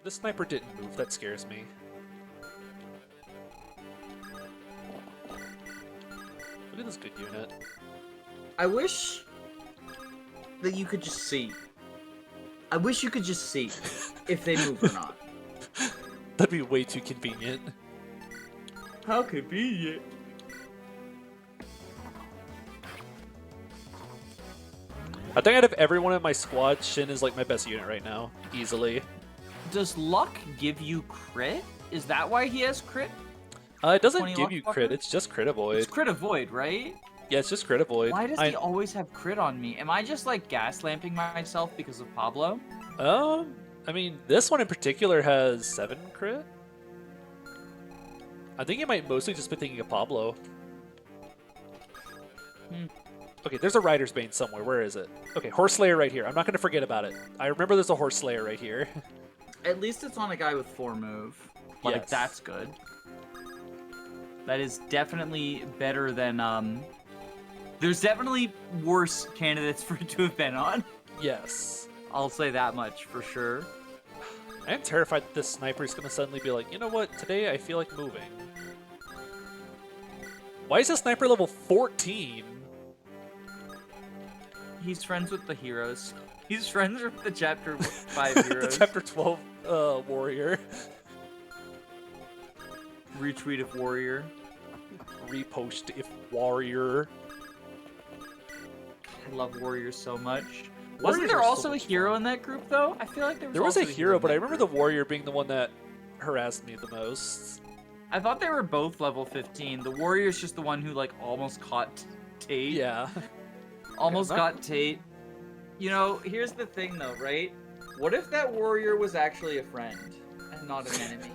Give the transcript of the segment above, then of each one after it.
This sniper didn't move. That scares me. Look at this good unit. I wish that you could just see. I wish you could just see if they move or not. That'd be way too convenient. How convenient. I think out of everyone in my squad, Shin is like my best unit right now. Easily. Does luck give you crit? Is that why he has crit? It doesn't 20 give luck you fucker? crit, it's just crit avoid. It's crit avoid, right? Yeah, it's just crit avoid. Why does he always have crit on me? Am I just like gas lamping myself because of Pablo? I mean, this one in particular has 7 crit. I think you might mostly just be thinking of Pablo. Okay, there's a Rider's Bane somewhere. Where is it? Okay, Horse Slayer right here. I'm not going to forget about it. I remember there's a Horse Slayer right here. At least it's on a guy with 4 move. Like, Yes. that's good. That is definitely better than, there's definitely worse candidates for it to have been on. Yes. I'll say that much for sure. I am terrified that this sniper is going to suddenly be like, you know what, today I feel like moving. Why is this sniper level 14? He's friends with the heroes. He's friends with the chapter 5 heroes. The chapter 12 warrior. Retweet of warrior. Repost if warrior. I love warriors so much. Warriors Wasn't there are so also a much hero fun. in that group, though? I feel like There was a also hero, but I in that remember the group. warrior being the one that harassed me the most. I thought they were both level 15. The warrior's just the one who, like, almost caught Tate. Yeah. Almost Yeah, got Tate. You know, here's the thing though, right? What if that warrior was actually a friend and not an enemy?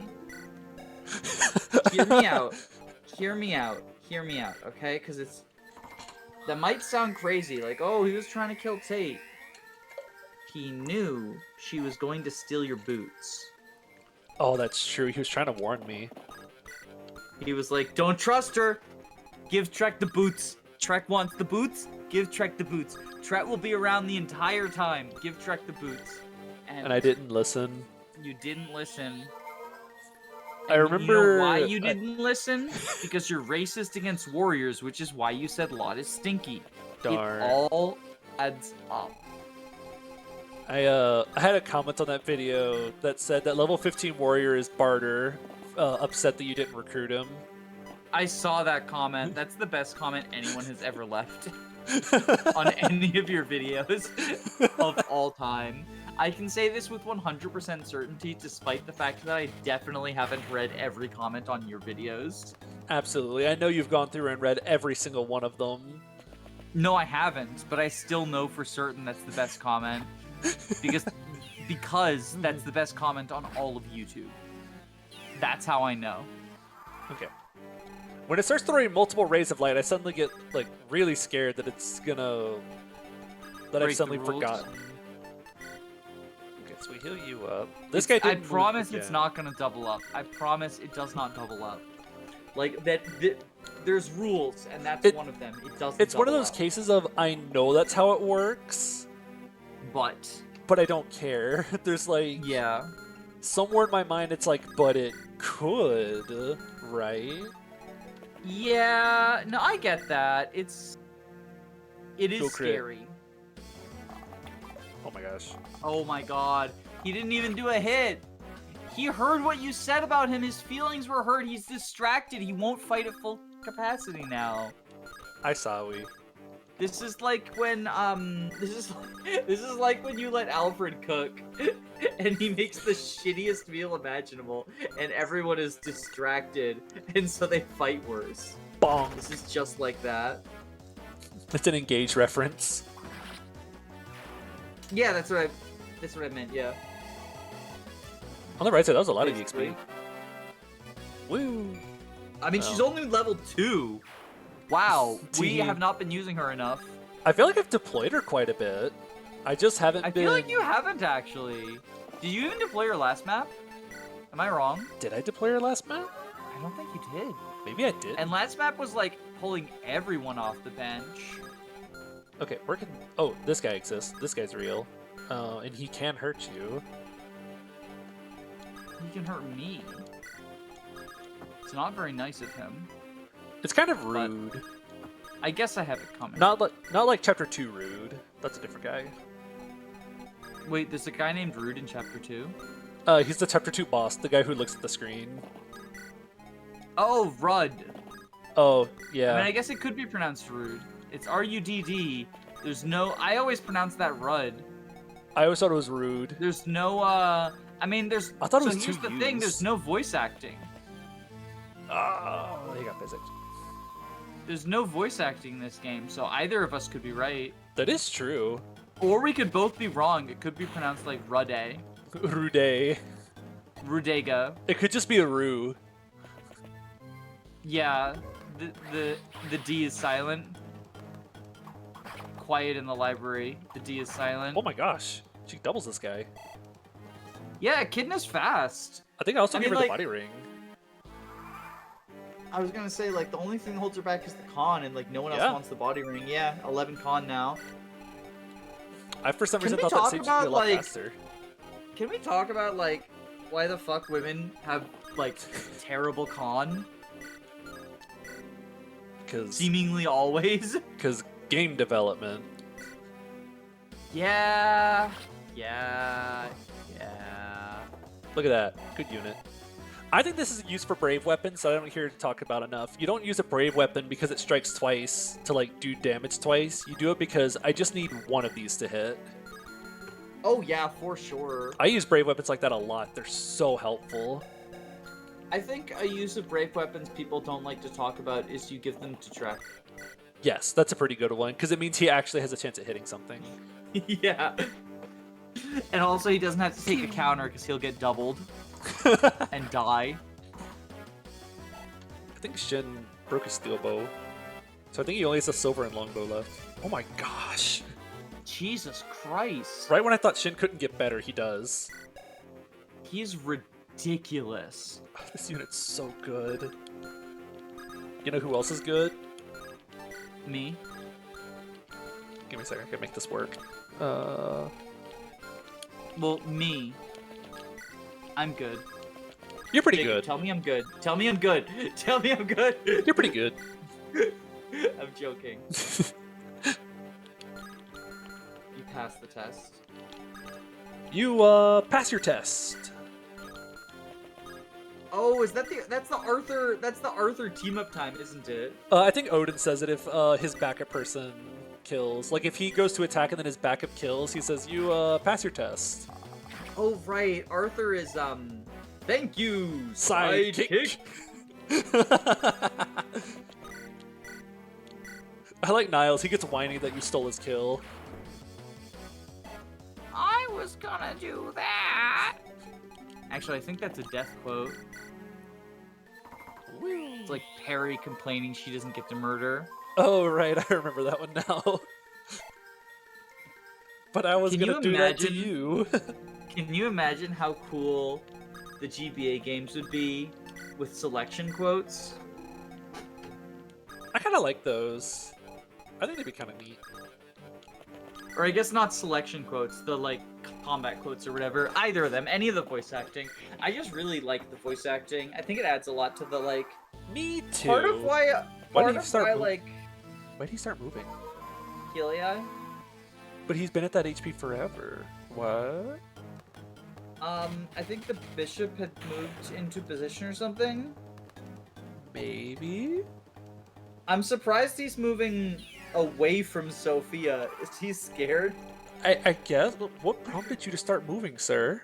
Hear me out. Hear me out. Hear me out, okay? Because it's... That might sound crazy, like, oh, he was trying to kill Tate. He knew she was going to steal your boots. Oh, that's true. He was trying to warn me. He was like, don't trust her! Give Trek the boots. Trek wants the boots. Give Trek the boots. Trek will be around the entire time. Give Trek the boots. And I didn't listen. You didn't listen. I And remember... You know why you didn't listen? Because you're racist against warriors, which is why you said Lot is stinky. Darn. It all adds up. I had a comment on that video that said that level 15 warrior is barter, upset that you didn't recruit him. I saw that comment. That's the best comment anyone has ever left on any of your videos of all time. I can say this with 100% certainty, despite the fact that I definitely haven't read every comment on your videos. Absolutely. I know you've gone through and read every single one of them. No, I haven't, but I still know for certain that's the best comment. Because that's the best comment on all of YouTube. That's how I know. Okay. When it starts throwing multiple rays of light, I suddenly get like really scared that it's gonna... that I've Break the suddenly rules. forgotten. Okay, so we heal you up. This guy I didn't move promise it's again. not gonna double up. I promise it does not double up. Like, there's rules, and that's one of them. It doesn't It's one of double those up. cases of, I know that's how it works, But but I don't care. There's like... yeah. somewhere in my mind it's like, but it could, right? Yeah, no, I get that. It Go is crit. scary. Oh my gosh. Oh my god. He didn't even do a hit. He heard what you said about him. His feelings were hurt. He's distracted. He won't fight at full capacity now. I saw we. This is like when this is like when you let Alfred cook and he makes the shittiest meal imaginable and everyone is distracted and so they fight worse. Bong. This is just like that. It's an Engage reference. Yeah, that's what I meant, yeah. On the right side, that was a lot of Basically. EXP. Woo! I mean, she's only level 2. Wow, we Team. have not been using her enough. I feel like I've deployed her quite a bit. I just haven't I been... feel like you haven't actually. Did you even deploy your last map? Am I wrong? Did I deploy her last map? I don't think you did. Maybe I did. And last map was like pulling everyone off the bench. Okay, where can... oh, this guy exists. This guy's real. And he can hurt you. He can hurt me. It's not very nice of him. It's kind of rude. I guess I have it coming. Not like Chapter 2 rude. That's a different guy. Wait, there's a guy named Rude in Chapter 2? He's the Chapter 2 boss, the guy who looks at the screen. Oh, Rudd. Oh, yeah. I mean, I guess it could be pronounced Rude. It's R-U-D-D. There's no... I always pronounce that Rudd. I always thought it was rude. There's no, I mean, there's... I thought it was so here's two the thing, U's. there's no voice acting. Oh, he got physics. There's no voice acting in this game, so either of us could be right. That is true. Or we could both be wrong. It could be pronounced like Rude. Rude. Rudega. It could just be a Rue. Yeah, the D is silent. Quiet in the library. The D is silent. Oh my gosh. She doubles this guy. Yeah, Echidna's fast. I think I also I give mean, her like- the body ring. I was gonna say, like, the only thing that holds her back is the con, and like no one else Yeah. wants the body ring. Yeah, 11 con now. I for some Can reason we thought that talk stage would be about, a lot like- faster. Can we talk about like why the fuck women Have like terrible con, Because seemingly always. game development. Yeah. Look at that. Good unit. I think this is used for brave weapons, so I don't hear to talk about enough. You don't use a brave weapon because it strikes twice to like do damage twice. You do it because I just need one of these to hit. Oh yeah, for sure. I use brave weapons like that a lot. They're so helpful. I think a use of brave weapons people don't like to talk about is you give them to Trek. Yes, that's a pretty good one because it means he actually has a chance at hitting something. Yeah. And also he doesn't have to take a counter because he'll get doubled and die. I think Shin broke his steel bow, so I think he only has a silver and longbow left. Oh my gosh! Jesus Christ. Right when I thought Shin couldn't get better, he does. He's ridiculous. Oh, this unit's so good. You know who else is good? Me? Give me a second, I can make this work. Well, me. I'm good. You're pretty Jacob, good. Tell me I'm good. Tell me I'm good. Tell me I'm good. You're pretty good. I'm joking. You passed the test. You pass your test. Oh, is that that's the Arthur team up time, isn't it? I think Odin says it if his backup person kills. Like if he goes to attack and then his backup kills, he says you pass your test. Oh right, Arthur is thank you, Sidekick. I like Niles. He gets whiny that you stole his kill. I was gonna do that. Actually, I think that's a death quote. It's like Perry complaining she doesn't get to murder. Oh right, I remember that one now. But I was Can gonna you do that to imagine- you. Can you imagine how cool the GBA games would be with selection quotes? I kind of like those. I think they'd be kind of neat. Or I guess not selection quotes, the like combat quotes or whatever. Either of them, any of the voice acting. I just really like the voice acting. I think it adds a lot to the like. Me too. Part of why. When Part did he of start why moving? like When did he start moving? Helia. But he's been at that HP forever. What? I think the bishop had moved into position or something. Maybe? I'm surprised he's moving away from Sophia. Is he scared? I guess. What prompted you to start moving, sir?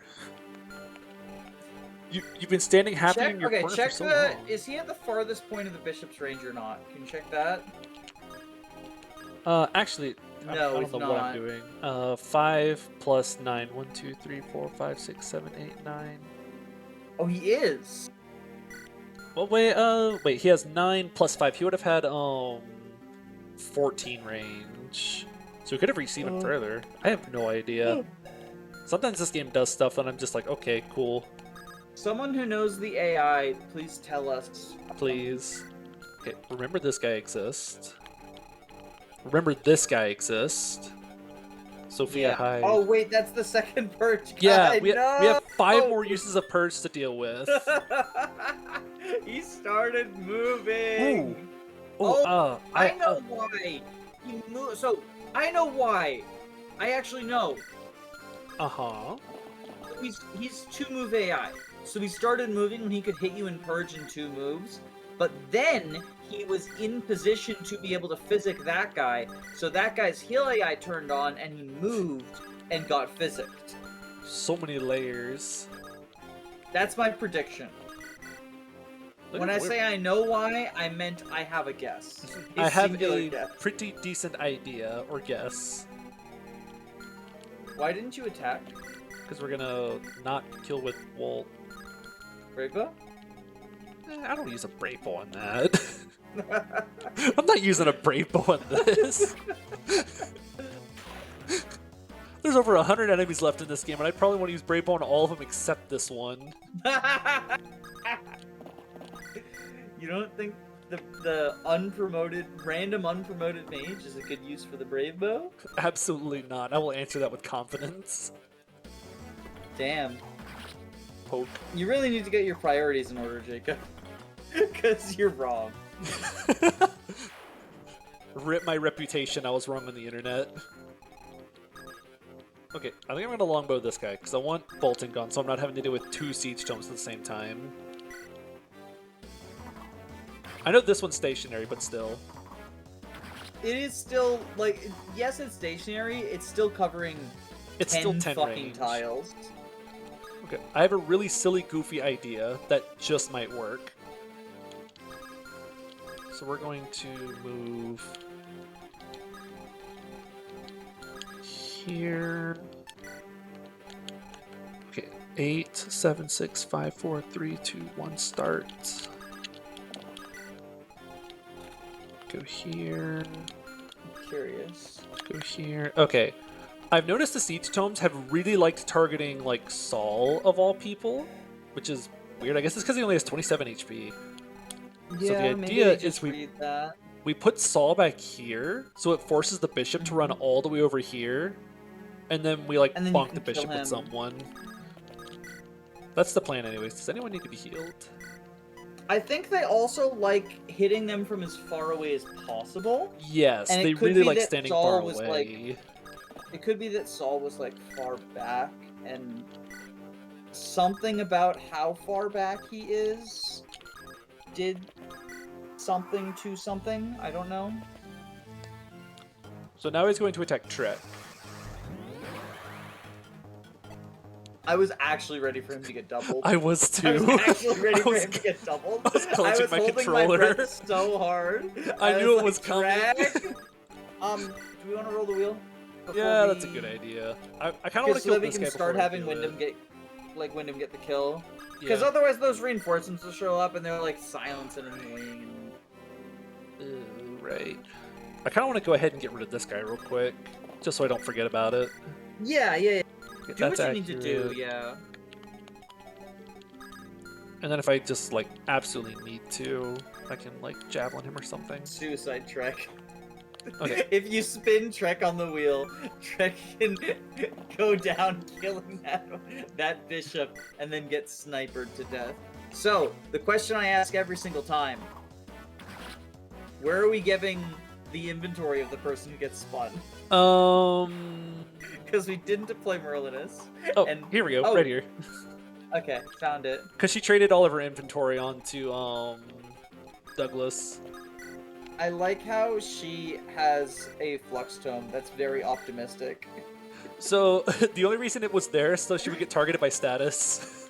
You've been standing happy in your corner check for so the. long. Is he at the farthest point of the bishop's range or not? Can you check that? Actually, I No, don't he's know what I'm not. doing. 5 plus 9. 1, 2, 3, 4, 5, 6, 7, 8, 9. Oh, he is. Well, wait, he has 9 plus 5. He would have had, 14 range. So he could have reached even further. I have no idea. Sometimes this game does stuff and I'm just like, okay, cool. Someone who knows the AI, please tell us. Please. Okay, remember this guy exists. Remember this guy exists. Sophia, hi. Oh wait, that's the second purge guy. Yeah, we no! have 5 more uses of purge to deal with. He started moving. Ooh. I know why. He moved. So I know why. I actually know. Uh-huh. He's 2-move AI. So he started moving when he could hit you in purge in 2 moves. But then he was in position to be able to physic that guy. So that guy's heal AI turned on and he moved and got physicked. So many layers. That's my prediction. When I say I know why, I meant I have a guess. I have singular a guess. pretty decent idea or guess. Why didn't you attack? Because we're gonna not kill with Walt. Bravo? I don't use a brave bow on that. I'm not using a brave bow on this. There's over 100 enemies left in this game, and I probably want to use brave bow on all of them except this one. You don't think the random unpromoted mage is a good use for the brave bow? Absolutely not. I will answer that with confidence. Damn. Poke. You really need to get your priorities in order, Jacob. Because you're wrong. Rip my reputation, I was wrong on the internet. Okay, I think I'm gonna longbow this guy, because I want bolting gun, so I'm not having to deal with 2 siege tomes at the same time. I know this one's stationary, but still. It is still, like, yes, it's stationary, it's still covering It's 10 still 10 fucking range. tiles. Okay, I have a really silly, goofy idea that just might work. So we're going to move here. Okay, 8, 7, 6, 5, 4, 3, 2, 1, start. Go here. I'm curious. Go here. Okay. I've noticed the siege tomes have really liked targeting, like, Saul, of all people, which is weird. I guess it's because he only has 27 HP. Yeah, So the maybe idea I is just read that. we put Saul back here, so it forces the bishop to run all the way over here, and then we, like, And then you bonk can the kill bishop with him. someone. That's the plan anyways. Does anyone need to be healed? I think they also like hitting them from as far away as possible. Yes, And it they could really be like that standing Saul far was, away. It could be that Saul was like far back, and something about how far back he is did something to something. I don't know. So now he's going to attack Trek. I was actually ready for him to get doubled. I was too. I was actually ready I for was- him to get doubled. I was clutching my holding controller. my breath so hard. I knew was it was like, coming. "Drag." Do we want to roll the wheel? before Yeah, that's a we- good idea. I kind of want to So kill that we this can guy start before we having do Wyndham it. Wyndham get the kill. Because Yeah. otherwise those reinforcements will show up and they're like silent and annoying. Ooh, right. I kind of want to go ahead and get rid of this guy real quick, just so I don't forget about it. Yeah. Okay, Do that's what you need to do, accurate. yeah. And then if I just like absolutely need to, I can like javelin him or something. Suicide Trek. Okay. If you spin Trek on the wheel, Trek can go down killing that bishop and then get sniped to death. So, the question I ask every single time. Where are we giving the inventory of the person who gets spun? Because we didn't deploy Merlinus. Oh, And- here we go, oh. right here. Okay, found it. Because she traded all of her inventory onto Douglas. I like how she has a flux tome that's very optimistic. So the only reason it was there is so she would get targeted by status.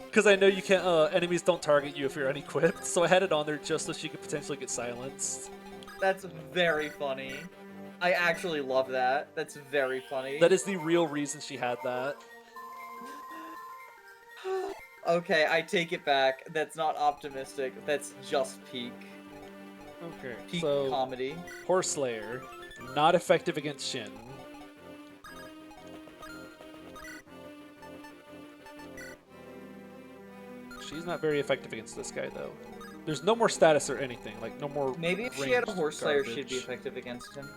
Because I know you can't. Enemies don't target you if you're unequipped. So I had it on there just so she could potentially get silenced. That's very funny. I actually love that. That's very funny. That is the real reason she had that. Okay, I take it back. That's not optimistic. That's just peak. Okay. Peak So comedy. Horslayer, not effective against Shin. She's not very effective against this guy though. There's no more status or anything. Like no more. Maybe if she had a ranged horse slayer, she'd be garbage. effective against him.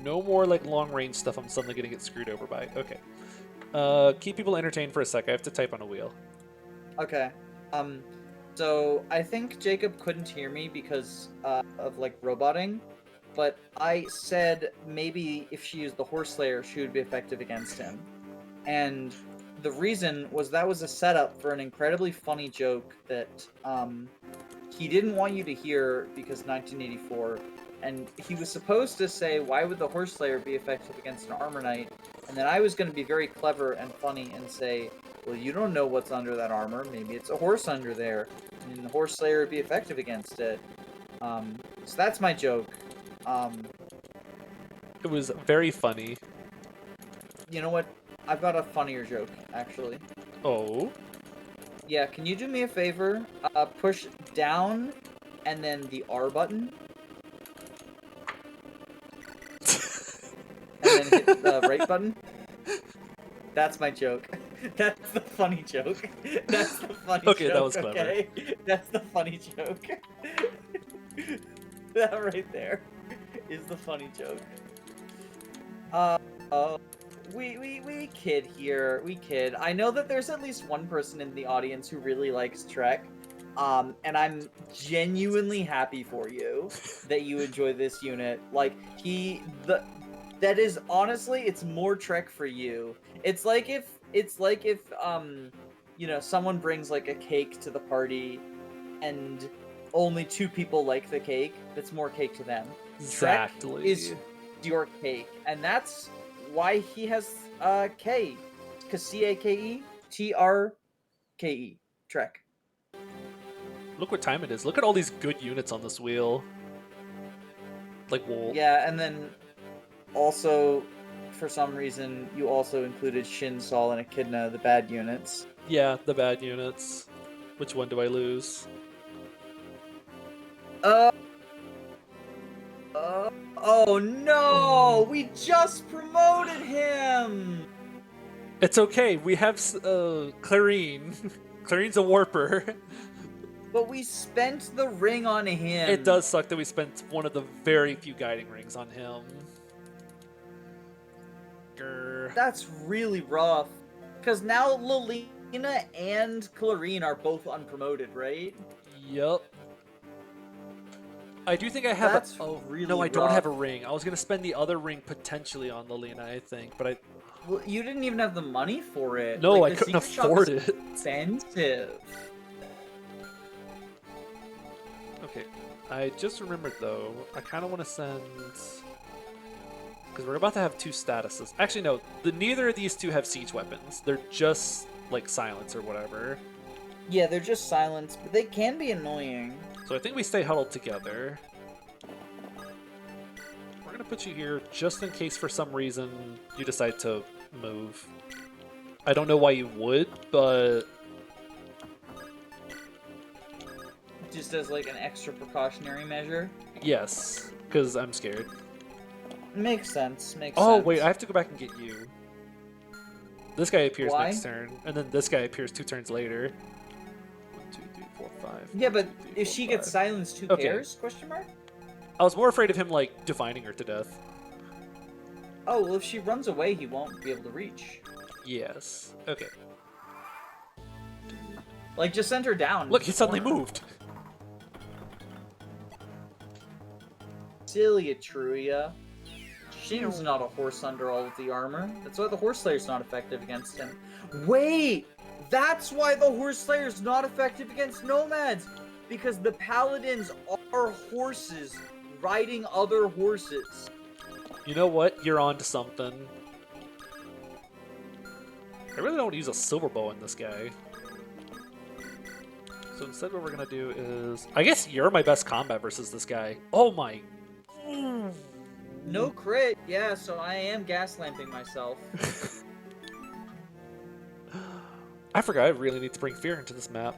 No more like long range stuff I'm suddenly gonna get screwed over by. Okay. Keep people entertained for a sec. I have to type on a wheel. Okay. So I think Jacob couldn't hear me because of like roboting, but I said maybe if she used the Horse Slayer, she would be effective against him. And the reason was that was a setup for an incredibly funny joke that he didn't want you to hear because 1984, and he was supposed to say, why would the Horse Slayer be effective against an Armor Knight? And then I was going to be very clever and funny and say, well, you don't know what's under that armor. Maybe it's a horse under there. And the Horse Slayer would be effective against it. So that's my joke. It was very funny. You know what? I've got a funnier joke, actually. Oh. Yeah, can you do me a favor? Push down and then the R button. And then hit the right button. That's my joke. That's the funny joke. That's the funny joke. Okay, that was clever. Okay? That's the funny joke. That right there is the funny joke. We kid here. We kid. I know that there's at least one person in the audience who really likes Trek. And I'm genuinely happy for you that you enjoy this unit. Like, that is honestly, it's more Trek for you. It's like if you know, someone brings like a cake to the party and only 2 people like the cake, that's more cake to them. Exactly. Trek is your cake, and that's why he has K, because CAKE TRKE Trek. Look what time it is. Look at all these good units on this wheel. Like wool. Yeah, and then also, for some reason, you also included Shin, Sol, and Echidna, the bad units. Yeah, the bad units. Which one do I lose? Oh no! We just promoted him! It's okay. We have Clarine. Clarine's a warper. But we spent the ring on him. It does suck that we spent one of the very few guiding rings on him. Grr. That's really rough. Because now Lilina and Clarine are both unpromoted, right? Yup. I do think I have That's oh, really no, I don't rough. have a ring. I was going to spend the other ring potentially on Lilina, I think, but I... Well, you didn't even have the money for it. No, Like, I the couldn't secret shop afford is it. expensive. Okay, I just remembered though, I kind of want to send... Because we're about to have 2 statuses. Actually, no, neither of these 2 have siege weapons. They're just, like, silence or whatever. Yeah, they're just silence, but they can be annoying. So I think we stay huddled together. We're going to put you here just in case for some reason you decide to move. I don't know why you would, but... Just as, like, an extra precautionary measure. Yes, because I'm scared. Makes sense, makes sense. Oh, wait, I have to go back and get you. This guy appears Why? next turn, and then this guy appears 2 turns later. 1, 2, 3, 4, 5. Yeah, but 1, 2, 3, if 4, she 5. gets silenced, who Okay. cares? Question mark? I was more afraid of him, like, defining her to death. Oh, well, if she runs away, he won't be able to reach. Yes. Okay. Like, just send her down. Look, he suddenly Corner. moved. Silly Etruria. Shin's not a horse under all of the armor. That's why the Horse Slayer's not effective against him. Wait! That's why the Horse Slayer's not effective against nomads! Because the paladins are horses riding other horses. You know what? You're on to something. I really don't use a silver bow in this guy. So instead what we're going to do is... I guess you're my best combat versus this guy. Oh my... No crit, yeah, so I am gaslamping myself. I forgot I really need to bring fear into this map.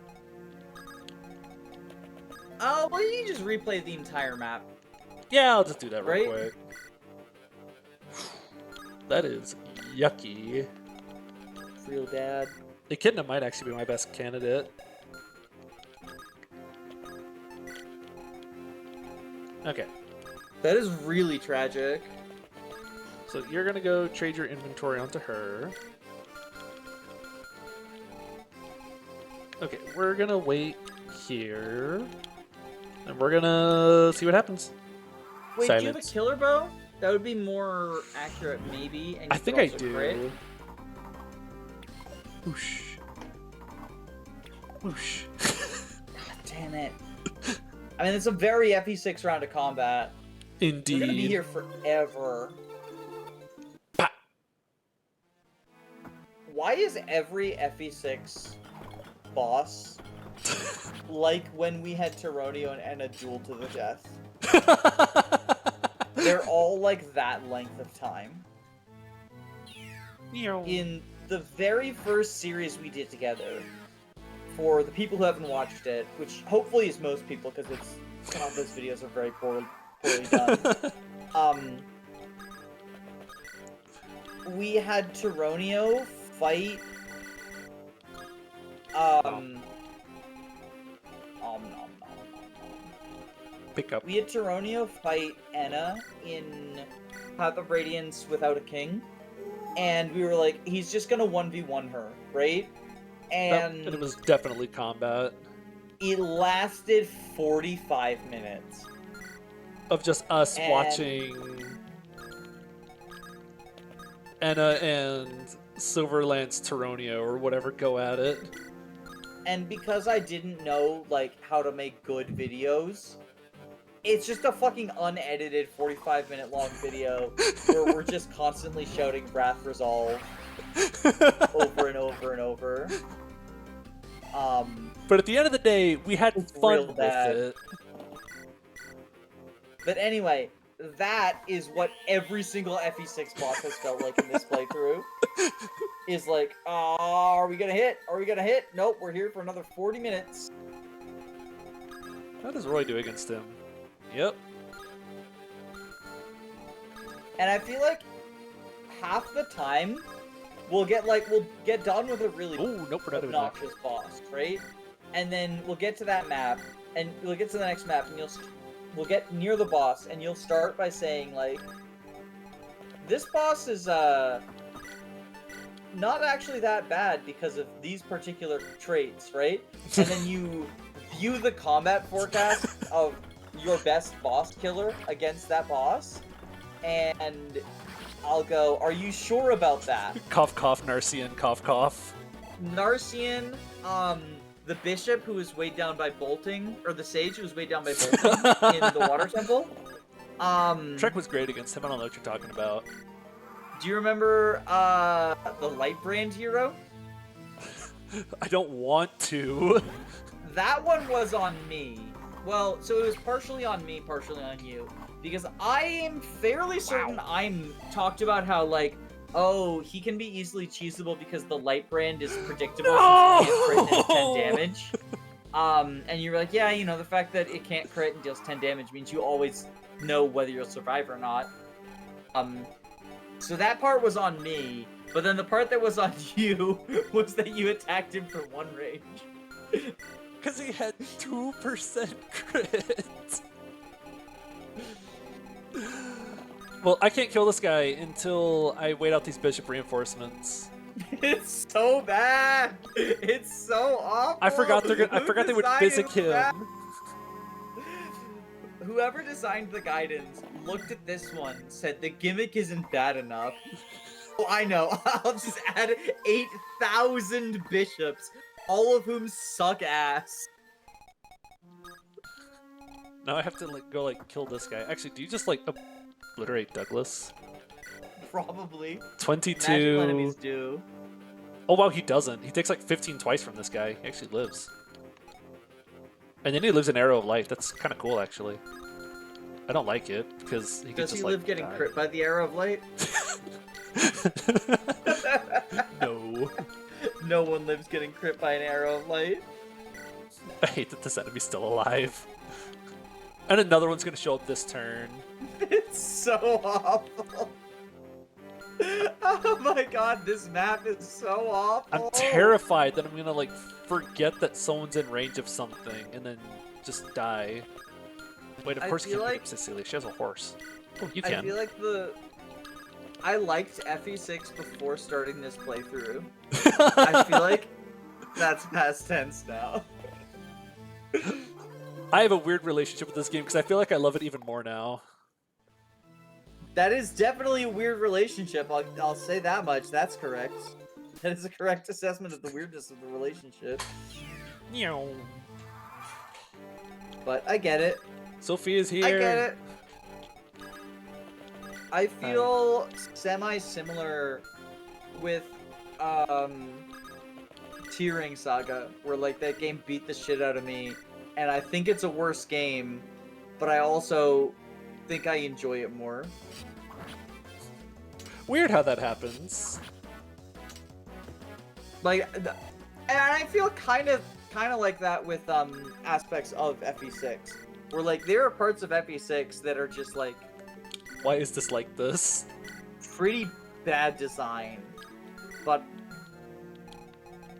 Oh, well, you can just replay the entire map. Yeah, I'll just do that real Right? quick. That is yucky. Real bad. Echidna might actually be my best candidate. Okay. That is really tragic. So you're gonna go trade your inventory onto her. Okay, we're gonna wait here. And we're gonna see what happens. Wait, do you have a Silence. killer bow? That would be more accurate, maybe. And you I think could I also do. crit. Whoosh. Whoosh. God damn it. I mean, it's a very FE6 round of combat. Indeed. We're gonna be here forever. Pa. Why is every FE6 boss like when we had Tyronio and a duel to the death? They're all like that length of time. In the very first series we did together, for the people who haven't watched it, which hopefully is most people because it's some of those videos are very poorly done. We had Tyronio fight Pick up. we had Tyronio fight Enna in Path of Radiance without a king, and we were like, he's just gonna 1v1 her, right? And it was definitely combat. it lasted 45 minutes. Of just us And- watching Enna and Silverlance Tyronio or whatever go at it. And because I didn't know, like, how to make good videos, it's just a fucking unedited 45-minute long video where we're just constantly shouting Wrath Resolve over and over and over. But at the end of the day, we had It's fun real with bad. it. But anyway, that is what every single FE6 boss has felt like in this playthrough. Is like, are we gonna hit? Are we gonna hit? Nope, we're here for another 40 minutes. How does Roy do against him? Yep. And I feel like half the time we'll get done with a really Oh, nope, we're not doing that. obnoxious boss, right? And then we'll get to that map, and we'll get to the next map, and we'll get near the boss, and you'll start by saying like, this boss is not actually that bad because of these particular traits, right? And then you view the combat forecast of your best boss killer against that boss, and I'll go, are you sure about that? Cough, cough, Narcian, cough, cough. Narcian, the bishop who was weighed down by bolting, or the sage who was weighed down by bolting in the water temple. Trek was great against him. I don't know what you're talking about. Do you remember the light brand hero? I don't want to. That one was on me. Well, so it was partially on me, partially on you. Because I am fairly certain I'm talked about how, like, oh, he can be easily cheesable because the light brand is predictable since it can't crit and does 10 damage. And you're like, yeah, you know, the fact that it can't crit and deals 10 damage means you always know whether you'll survive or not. So that part was on me, but then the part that was on you was that you attacked him for one range. Because he had 2% crit. Well, I can't kill this guy until I wait out these bishop reinforcements. It's so bad. It's so awful. I forgot they would physic him. Whoever designed the gaidens looked at this one, said the gimmick isn't bad enough. Oh, I know. I'll just add 8,000 bishops, all of whom suck ass. Now I have to go kill this guy. Actually, do you just obliterate Douglas? Probably. 22. Magical enemies do. Oh wow, he doesn't. He takes 15 twice from this guy. He actually lives. And then he lives an arrow of light. That's kind of cool, actually. I don't like it because he Does gets he live getting die. crit by the arrow of light? No. No one lives getting crit by an arrow of light. I hate that this enemy's still alive. And another one's gonna show up this turn. It's so awful. Oh my god, this map is so awful. I'm terrified that I'm gonna forget that someone's in range of something and then just die. Wait, of I course you feel can't pick like- up Cecilia. She has a horse. Oh, you I can. feel like the I liked FE6 before starting this playthrough. I feel like that's past tense now. I have a weird relationship with this game because I feel like I love it even more now. That is definitely a weird relationship. I'll say that much. That's correct. That is a correct assessment of the weirdness of the relationship. But I get it. Sophia's here. I get it. I feel semi-similar with Tearing Saga, where like that game beat the shit out of me, and I think it's a worse game, but I also think I enjoy it more. Weird how that happens. Like, and I feel kind of like that with aspects of FE6, where like there are parts of FE6 that are just like Why is this like this? pretty bad design, but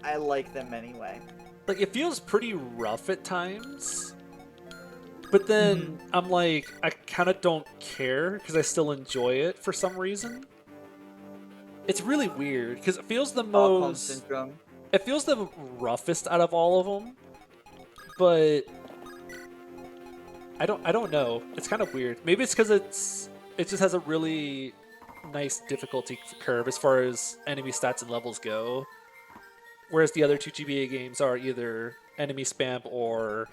I like them anyway. Like, it feels pretty rough at times. But then I'm like, I kind of don't care because I still enjoy it for some reason. It's really weird because it feels the Stockholm most. Syndrome. It feels the roughest out of all of them, but I don't know. It's kind of weird. Maybe it's because it just has a really nice difficulty curve as far as enemy stats and levels go, whereas the other two GBA games are either enemy spam or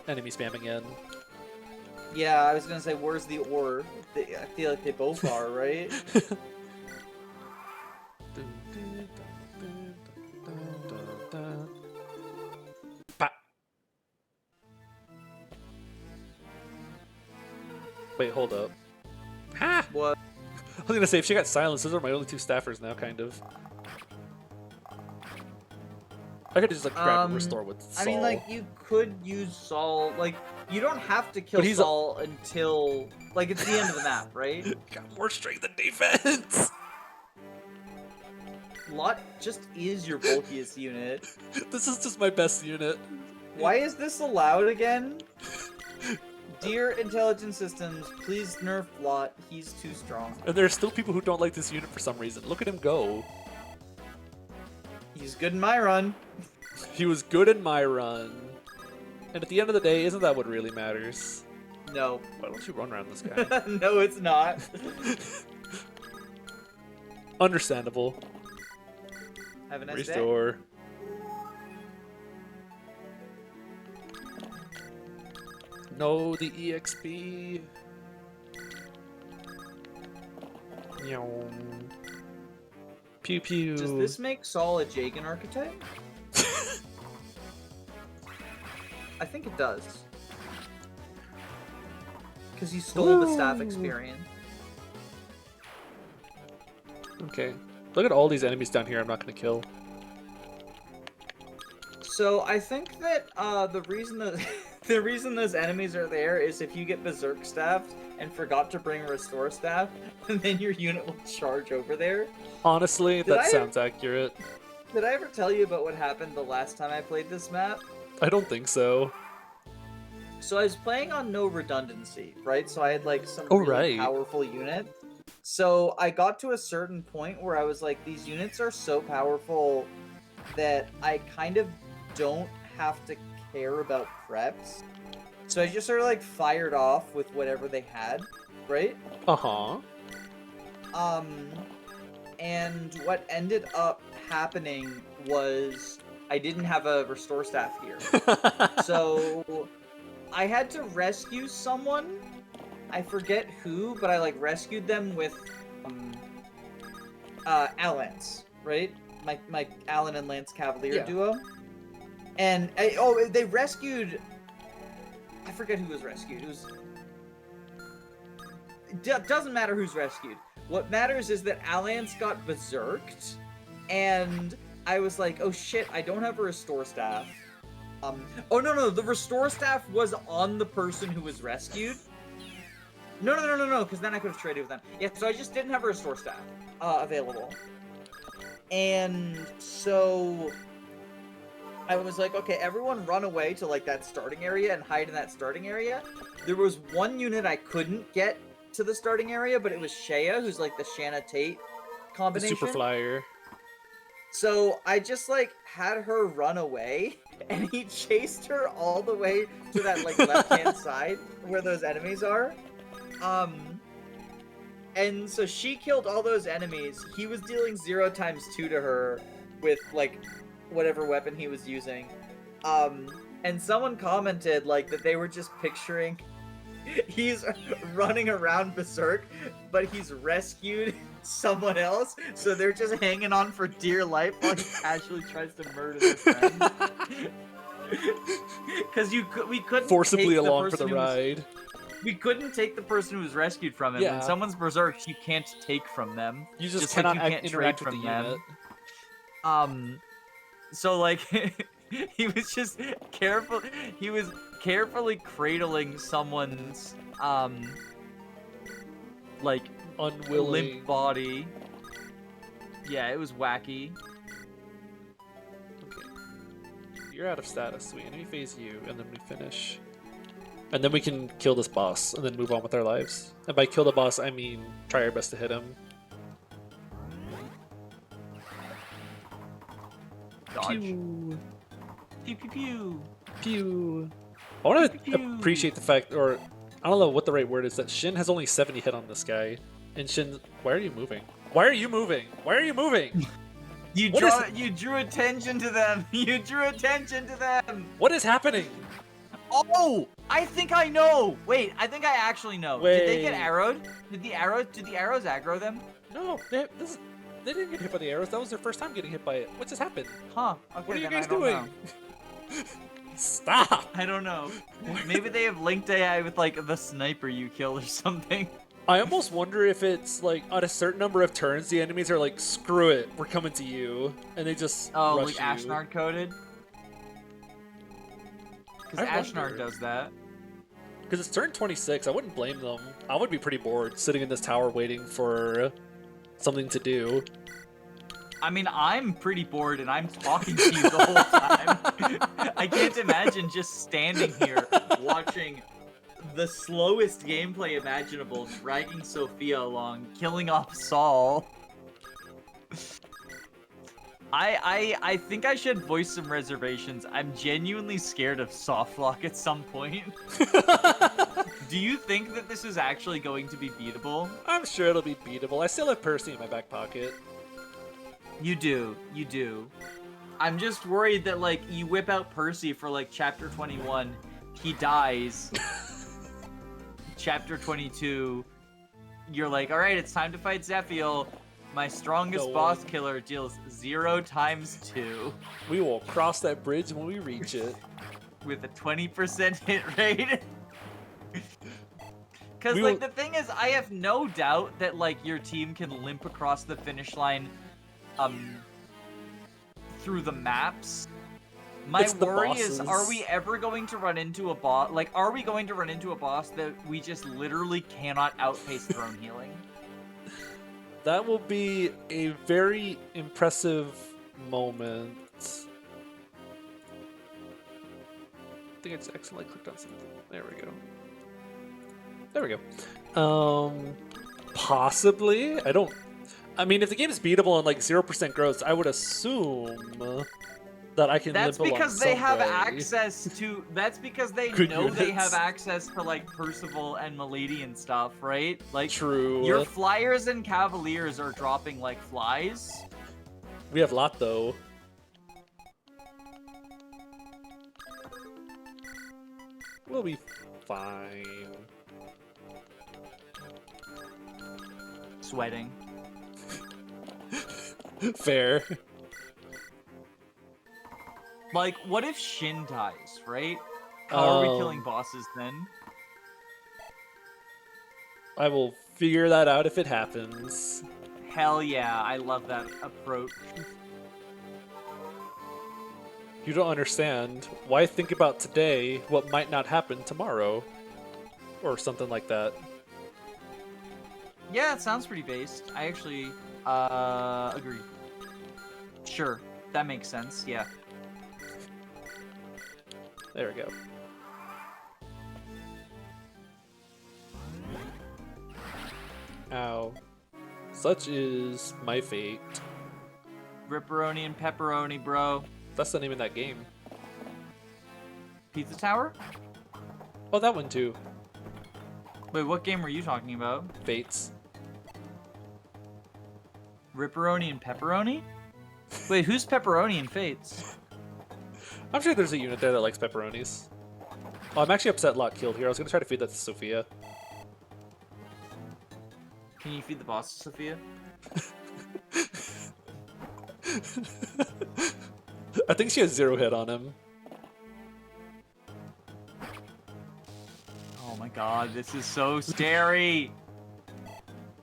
enemy spam again. Yeah, I was gonna say, where's the or? I feel like they both are, right? Pa- Wait, hold up. Ha! What? I was gonna say, if she got silenced, those are my only two staffers now, kind of. I could just like grab and restore with Saul. I mean, like, you could use Saul. Like, you don't have to kill But he's Saul until like it's the end of the map, right? Got more strength than defense. Lot just is your bulkiest unit. This is just my best unit. Why is this allowed again? Dear Intelligent Systems, please nerf Lot. He's too strong. And there are still people who don't like this unit for some reason. Look at him go. He's good in my run. He was good in my run. And at the end of the day, isn't that what really matters? No. Why don't you run around this guy? No, it's not. Understandable. Have a nice Restore. No, the EXP. Yum. Pew pew. day. Does this make Saul a Jagan archetype? I think it does. Because he stole the staff experience. Okay. Look at all these enemies down here I'm not going to kill. So I think that the reason that the reason those enemies are there is if you get Berserk staffed and forgot to bring a Restore staff, and then your unit will charge over there. Honestly, that sounds accurate. Did I ever tell you about what happened the last time I played this map? I don't think so. So I was playing on no redundancy, right? So I had like some Oh, really right. powerful units. So I got to a certain point where I was like, these units are so powerful that I kind of don't have to care about preps. So I just sort of like fired off with whatever they had, right? Uh-huh. And what ended up happening was I didn't have a Restore staff here. So I had to rescue someone. I forget who, but I like rescued them with Elens, right? My Elen and Lance Cavalier duo. And they rescued. I forget who was rescued. It was. Doesn't matter who's rescued. What matters is that Alliance got berserked, and I was like, oh shit, I don't have a Restore staff. Oh no, the Restore staff was on the person who was rescued. No, because then I could have traded with them. Yeah, so I just didn't have a Restore staff available. And so I was like, okay, everyone run away to like that starting area and hide in that starting area. There was one unit I couldn't get to the starting area, but it was Shea, who's like the Shanna Tate The combination. super flyer. So I just like had her run away, and he chased her all the way to that like left-hand side where those enemies are. And so she killed all those enemies. He was dealing 0 times 2 to her with like whatever weapon he was using. And someone commented like that they were just picturing he's running around berserk, but he's rescued someone else, so they're just hanging on for dear life while he casually tries to murder their friend. Because we couldn't Forcibly take along for person the who was- ride. we couldn't take the person who was rescued from him. Yeah. When someone's berserk, you can't take from them. You just like cannot you can't interact trade with the from them. unit. So like he was just careful. He was carefully cradling someone's like Unwilling. limp body. Yeah, it was wacky. Okay. You're out of status, so we enemy phase you, and then we finish. And then we can kill this boss, and then move on with our lives. And by kill the boss, I mean try our best to hit him. Dodge. Pew. Pew pew pew. Pew. I want to Pew. appreciate the fact, or I don't know what the right word is, that Shin has only 70 hit on this guy. And Shin, why are you moving? Why are you moving? Why are you moving? You drew attention to them. You drew attention to them. What is happening? Oh, I think I know. Wait, I think I actually know. Did they get Wait. arrowed? Did the arrows aggro them? No, they didn't get hit by the arrows. That was their first time getting hit by it. What just happened? Huh. Okay, What are you then guys I don't doing? know. Stop! I don't know. Maybe they have linked AI with like the sniper you killed or something. I almost wonder if it's like on a certain number of turns, the enemies are like, "Screw it, we're coming to you," and they just Oh, rush like you. Ashnard coded? Because I Ashnard wonder. does that. Because it's turn 26, I wouldn't blame them. I would be pretty bored sitting in this tower waiting for something to do. I mean, I'm pretty bored and I'm talking to you the whole time. I can't imagine just standing here watching the slowest gameplay imaginable, dragging Sophia along, killing off Saul. I think I should voice some reservations. I'm genuinely scared of softlock at some point. Do you think that this is actually going to be beatable? I'm sure it'll be beatable. I still have Percy in my back pocket. You do. I'm just worried that, like, you whip out Percy for, like, Chapter 21, he dies. Chapter 22, you're like, alright, it's time to fight Zephiel. My strongest No boss one. killer deals 0 times 2 We will cross that bridge when we reach it. with a 20% hit rate. Because, We like, will- the thing is, I have no doubt that, like, your team can limp across the finish line, through the maps. My It's the worry is, bosses. are we ever going to run into a boss? Like, are we going to run into a boss that we just literally cannot outpace throne healing? That will be a very impressive moment. I think I just accidentally clicked on something. There we go. There we go. Possibly. I mean, if the game is beatable and like 0% growth, I would assume that I can That's limp along because they some have way. access to. That's because they Good know they units. have access to like Percival and Milady and stuff, right? Like, True. your flyers and cavaliers are dropping like flies. We have lot though. We'll be fine. Sweating. Fair. Like, what if Shin dies, right? How are we killing Um, bosses then? I will figure that out if it happens. Hell yeah, I love that approach. You don't understand. Why think about today what might not happen tomorrow? Or something like that. Yeah, it sounds pretty based. I actually, agree. Sure, that makes sense, yeah. There we go. Ow. Such is my fate. Ripperoni and pepperoni, bro. That's the name of that game. Pizza Tower? Oh, that one too. Wait, what game were you talking about? Fates. Ripperoni and pepperoni? Wait, who's pepperoni in Fates? I'm sure there's a unit there that likes pepperonis. Oh, I'm actually upset Locke killed here. I was gonna try to feed that to Sophia. Can you feed the boss to Sophia? I think she has 0 hit on him. Oh my god, this is so scary!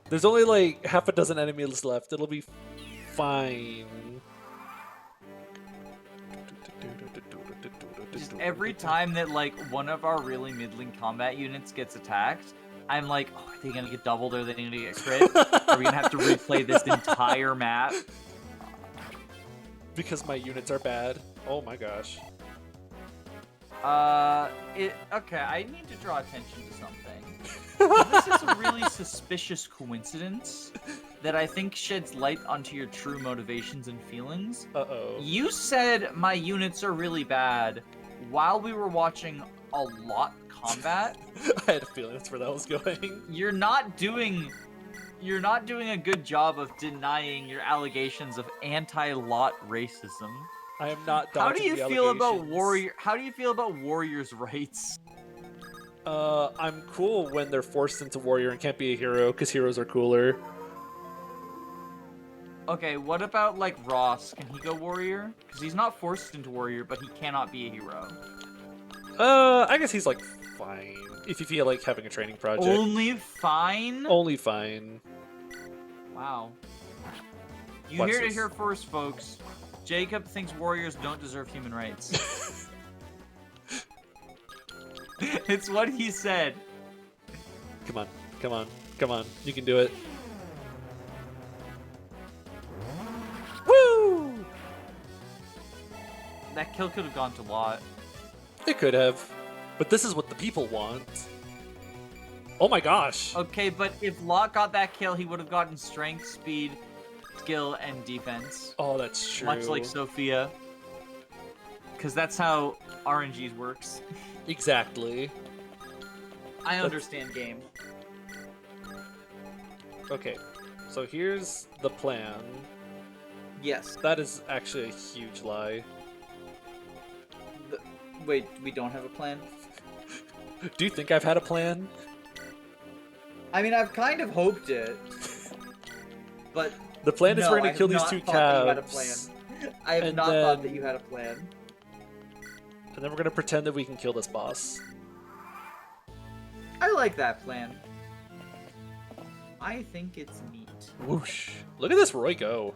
There's only like half a dozen enemies left. It'll be fine. Just every time that like one of our really middling combat units gets attacked, I'm like, oh, are they gonna get doubled or are they gonna get crit? Are we gonna have to replay this entire map? Because my units are bad. Oh my gosh. Okay, I need to draw attention to something. This is a really suspicious coincidence that I think sheds light onto your true motivations and feelings. Uh-oh. You said my units are really bad while we were watching a lot combat. I had a feeling that's where that was going. You're not doing a good job of denying your allegations of anti-lot racism. I am not How do dodging you the feel about allegations. How do you feel about warriors' rights? I'm cool when they're forced into warrior and can't be a hero, because heroes are cooler. Okay, what about like Ross? Can he go warrior? Because he's not forced into warrior, but he cannot be a hero. I guess he's like fine. If you feel like having a training project. Only fine? Only fine. Wow. You Watch hear it this. here first, folks. Jacob thinks warriors don't deserve human rights. It's what he said. Come on, come on, come on. You can do it. Woo! That kill could have gone to Lot. It could have. But this is what the people want. Oh my gosh. Okay, but if Lot got that kill, he would have gotten strength, speed, skill, and defense. Oh, that's true. Much like Sophia. Because that's how RNGs works. Exactly. I understand game. Okay, so here's the plan. Yes. That is actually a huge lie. Wait, we don't have a plan? Do you think I've had a plan? I mean, I've kind of hoped it. But The plan is no, we're I gonna have kill these not two thought that you had a calves. plan. I have And not thought that then- you had a plan. And then we're gonna pretend that we can kill this boss. I like that plan. I think it's neat. Whoosh. Look at this Roy go.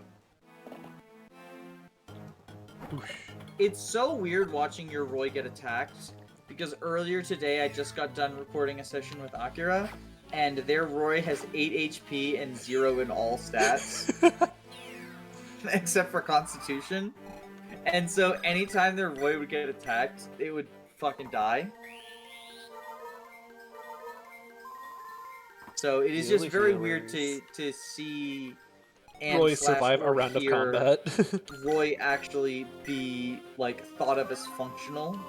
Whoosh. It's so weird watching your Roy get attacked, because earlier today I just got done recording a session with Akira, and their Roy has 8 HP and 0 in all stats, except for Constitution. And so anytime their Roy would get attacked, it would fucking die. So it is just Really very weird healers. to see and Roy slash survive a or round of hear combat. Roy actually be like thought of as functional.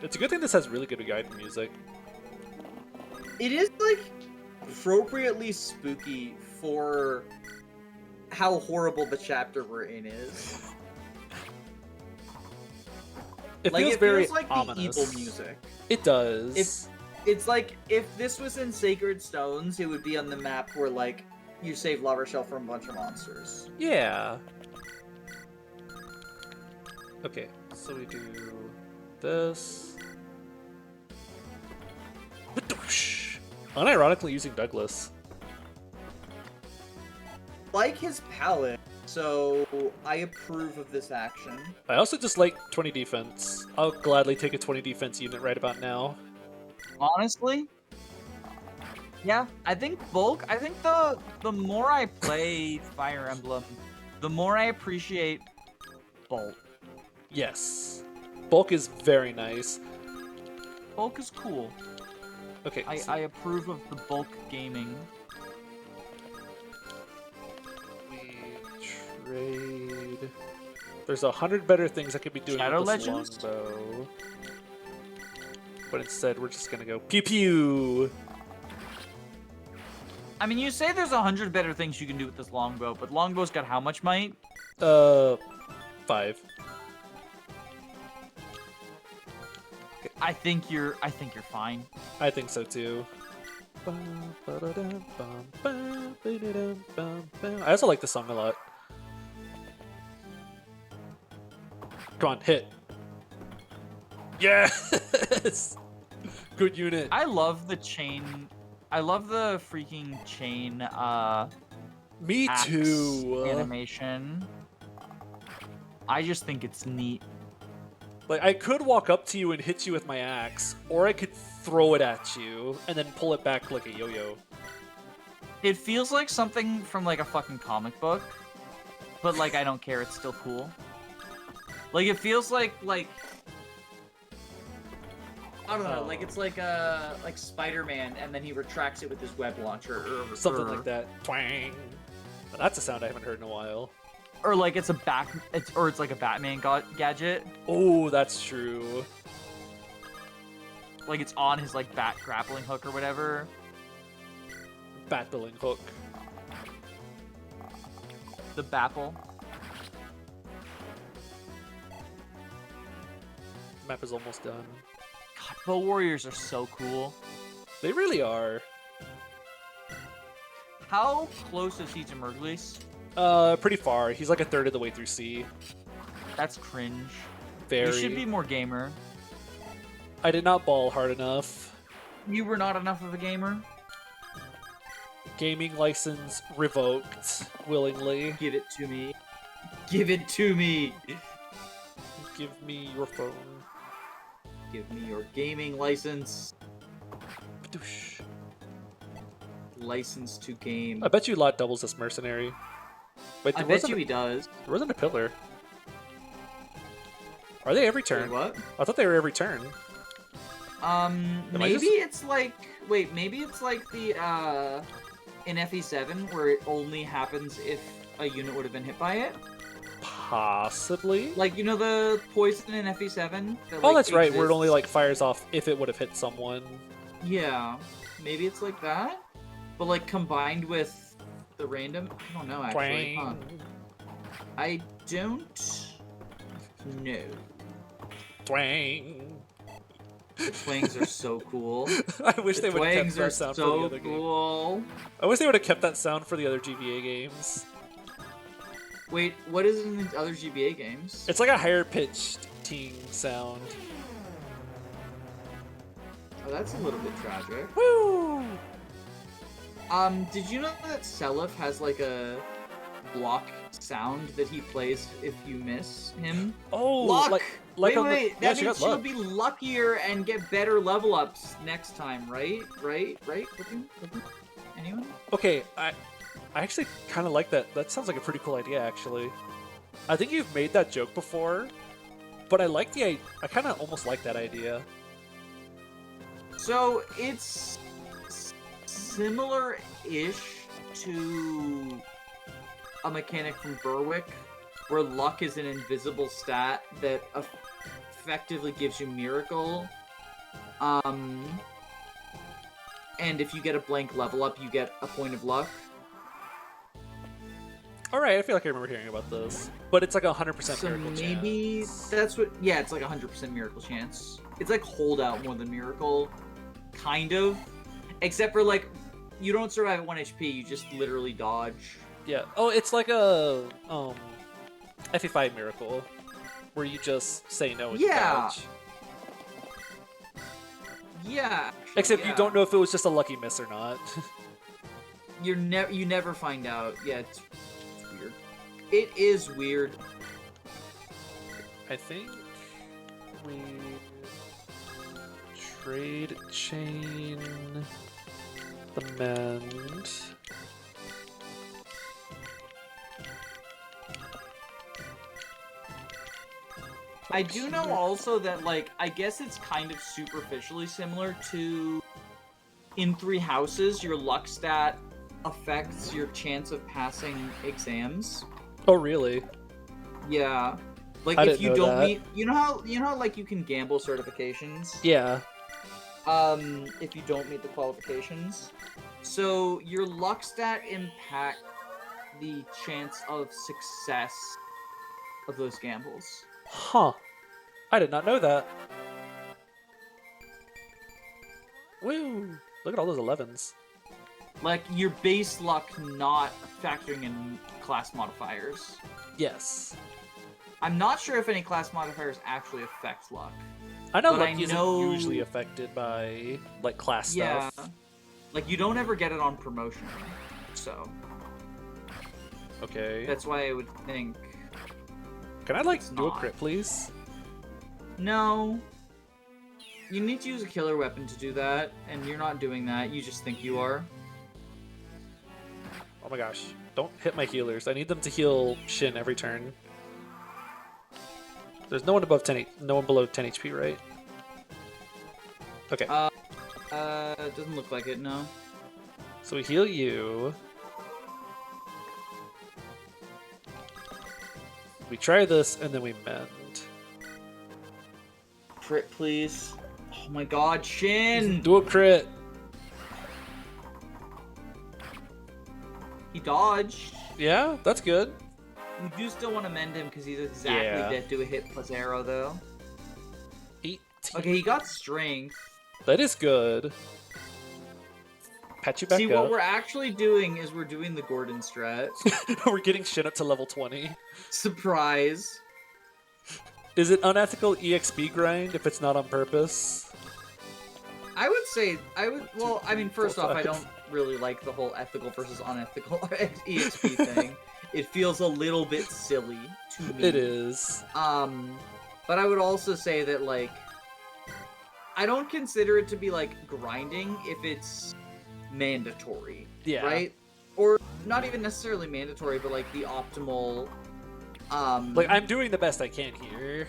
It's a good thing this has really good guide music. It is like appropriately spooky for how horrible the chapter we're in is. It Like feels it very feels like ominous. the evil music. It does. It's like if this was in Sacred Stones, it would be on the map where like you save La Rochelle from a bunch of monsters. Yeah. Okay, so we do this. Unironically using Douglas. Like his palette, so I approve of this action. I also just like 20 defense. I'll gladly take a 20 defense unit right about now. Honestly, yeah, I think bulk. I think the more I play Fire Emblem, the more I appreciate bulk. Yes. Bulk is very nice. Bulk is cool. Okay. I approve of the bulk gaming. We trade. There's 100 better things I could be doing Shadow with this Legends? longbow. But instead, we're just gonna go pew pew. I mean, you say there's 100 better things you can do with this longbow, but longbow's got how much might? 5. I think you're fine. I think so too. I also like this song a lot. Come on, hit. Yes! Good unit. I love the chain. I love the freaking chain Me axe too. animation. I just think it's neat. Like, I could walk up to you and hit you with my axe, or I could throw it at you and then pull it back like a yo-yo. It feels like something from like a fucking comic book, but like I don't care. It's still cool. Like it feels like I don't know, like it's like Spider-Man, and then he retracts it with his web launcher, or Something like that. Twang. That's a sound I haven't heard in a while. Or like it's like a Batman gadget. Oh, that's true. Like it's on his like bat grappling hook or whatever. Bat billing hook. The Bapple. Map is almost done. God, bow warriors are so cool. They really are. How close is he to Murglis? Pretty far. He's like a third of the way through C. That's cringe. Very. You should be more gamer. I did not ball hard enough. You were not enough of a gamer. Gaming license revoked willingly. Give it to me. Give it to me. Give me your phone. Give me your gaming license. Badoosh. License to game. I bet you Lot doubles this mercenary. Wait, I there bet wasn't you he does. there wasn't a pillar. Are they every Wait, turn? what? I thought they were every turn. I Maybe just- it's like. Wait, maybe it's like the in FE7 where it only happens if a unit would have been hit by it. Possibly. Like, you know the poison in FE7? That, Oh, like, that's right. Where it only exists? like fires off if it would have hit someone. Yeah, maybe it's like that, but like combined with the random. I don't know actually. Huh. Twang. I don't know. Twang. The twangs are so cool. I wish The they would have kept twangs are that sound for the so other game. cool. I wish they would have kept that sound for the other GBA games. Wait, what is it in the other GBA games? It's like a higher pitched team sound. Oh, that's a little bit tragic. Woo! Did you know that Seliph has like a block sound that he plays if you miss him? Oh, Luck! like wait, on the- wait, yeah, that she means got she'll luck. be luckier and get better level ups next time, right? Right? Looking? Anyone? Okay, I actually kind of like that. That sounds like a pretty cool idea, actually. I think you've made that joke before, but I like the I kind of almost like that idea. So it's similar-ish to a mechanic from Berwick, where luck is an invisible stat that effectively gives you miracle. And if you get a blank level up, you get a point of luck. All right, I feel like I remember hearing about this, but it's like a 100% So miracle maybe chance. that's what. Yeah, it's like 100% miracle chance. It's like holdout more than miracle, kind of. Except for like, you don't survive at 1 HP. You just literally dodge. Yeah. Oh, it's like a FE5 miracle, where you just say no and you Yeah. dodge. Yeah. Except yeah. you don't know if it was just a lucky miss or not. You never find out. Yeah, it's weird. It is weird. I think we trade chain the mend. I do know also that, like, I guess it's kind of superficially similar to in 3 houses, your luck stat affects your chance of passing exams. Oh, really? Yeah. Like, I if didn't you know don't that. meet, you know how, like, you can gamble certifications? Yeah. If you don't meet the qualifications. So, your luck stat impact the chance of success of those gambles. Huh. I did not know that. Woo! Look at all those 11s. Like, your base luck not factoring in class modifiers. Yes. I'm not sure if any class modifiers actually affect luck. I know But luck I isn't know- usually affected by, like, class Yeah. stuff. Like, you don't ever get it on promotion. So, Okay. that's why I would think... Can I, like, it's do a not. crit, please? No. You need to use a killer weapon to do that, and you're not doing that. You just think you are. Oh my gosh. Don't hit my healers. I need them to heal Shin every turn. There's no one above 10, no one below 10 HP, right? Okay. It doesn't look like it, no. So we heal you. We try this, and then we mend. Crit, please. Oh my god, Shin! Do a crit! He dodged. Yeah, that's good. We do still want to mend him because he's exactly Yeah. dead to a hit plus arrow, though. 18. Okay, he got strength. That is good. Patch you back See, up. what we're actually doing is we're doing the Gordon strat. We're getting Shin up to level 20. Surprise. Is it unethical EXP grind if it's not on purpose? I would say, well, I mean, first off, I 5. don't really like the whole ethical versus unethical EXP thing. It feels a little bit silly to me. It is. But I would also say that, like, I don't consider it to be, like, grinding if it's mandatory. Yeah. Right? Or not even necessarily mandatory, but, like, the optimal, Like, I'm doing the best I can here.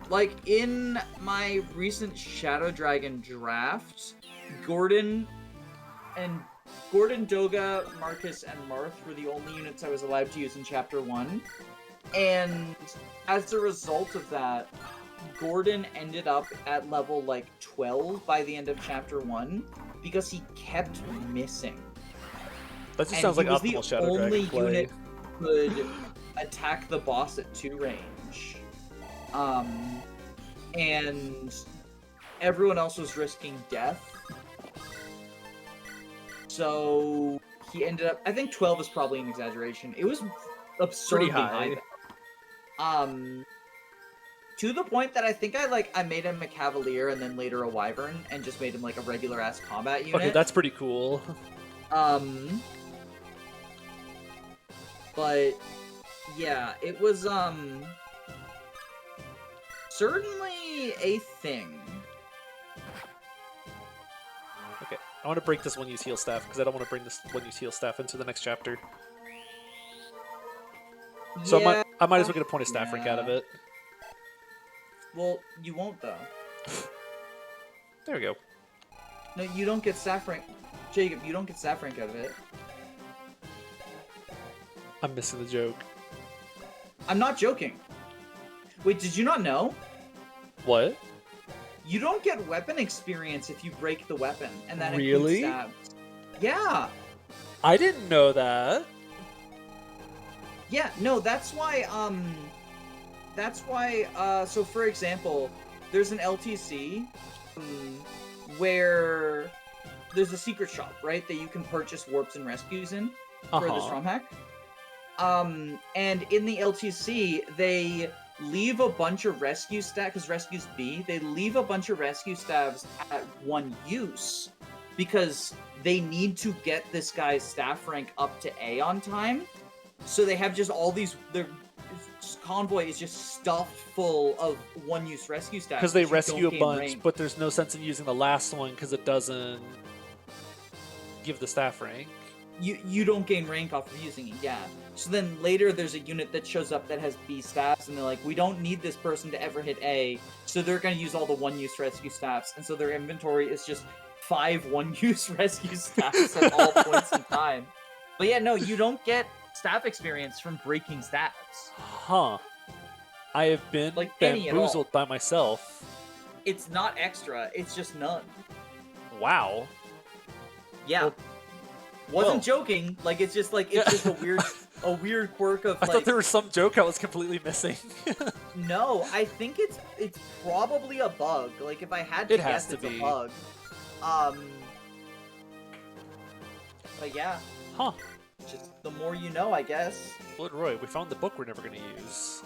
like, in my recent Shadow Dragon draft, Gordon, Doga, Marcus, and Marth were the only units I was allowed to use in Chapter 1. And as a result of that, Gordon ended up at level, like, 12 by the end of Chapter 1 because he kept missing. That just And sounds he like was optimal the Shadow only Dragon play. unit who could attack the boss at 2 range. And everyone else was risking death. So he ended up, I think 12 is probably an exaggeration. It was absurdly high. high. To the point that I think I made him a Cavalier and then later a Wyvern and just made him like a regular ass combat unit. Okay, that's pretty cool. But yeah, it was certainly a thing. Okay, I want to break this one-use heal staff because I don't want to bring this one-use heal staff into the next chapter. So yeah, I might as well get a point of staff rank out of yeah. it. Well, you won't though. There we go. No, you don't get staff rank. Jacob, you don't get staff rank out of it. I'm missing the joke. I'm not joking. Wait, did you not know? What? You don't get weapon experience if you break the weapon, and that Really? includes stabs. Yeah. I didn't know that. Yeah, no, that's why, so for example, there's an LTC, where there's a secret shop, right, that you can purchase warps and rescues in for this ROM hack. And in the LTC, they leave a bunch of rescue stabs, because rescue's B, they leave a bunch of rescue stabs at 1 use, because they need to get this guy's staff rank up to A on time. So they have just all these, their convoy is just stuffed full of 1-use rescue stabs. Because they you rescue don't a gain bunch, rank. but there's no sense in using the last one because it doesn't give the staff rank. you don't gain rank off of using it, yeah. So then later there's a unit that shows up that has B staffs, and they're like, we don't need this person to ever hit A, so they're gonna use all the one-use rescue staffs, and so their inventory is just 5 one-use rescue staffs at all points in time. But yeah, no, you don't get staff experience from breaking staffs. Huh. I have been Like, any at all. bamboozled by myself. It's not extra, it's just none. Wow. Yeah. Wasn't joking. Like, it's just like, it's just a weird quirk of I like. thought there was some joke I was completely missing. No, I think it's probably a bug. Like, if I had to It has guess, to it's be. a bug. But yeah, Huh. just the more you know, I guess. Blood Roy, we found the book we're never gonna use.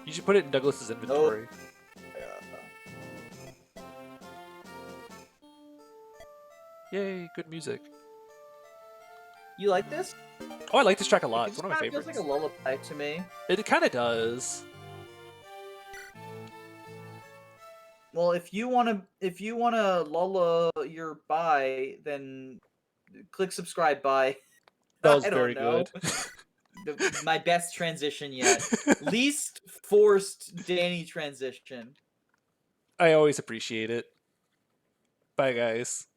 You should put it in Douglas's inventory. Yay, good music. You like this? Oh, I like this track a lot. It It's just one of my kinda favorites. feels like a lullaby to me. It kind of does. Well, if you wanna lulla your buy, then click subscribe buy. That was I don't very know. good. My best transition yet. Least forced Danny transition. I always appreciate it. Bye, guys.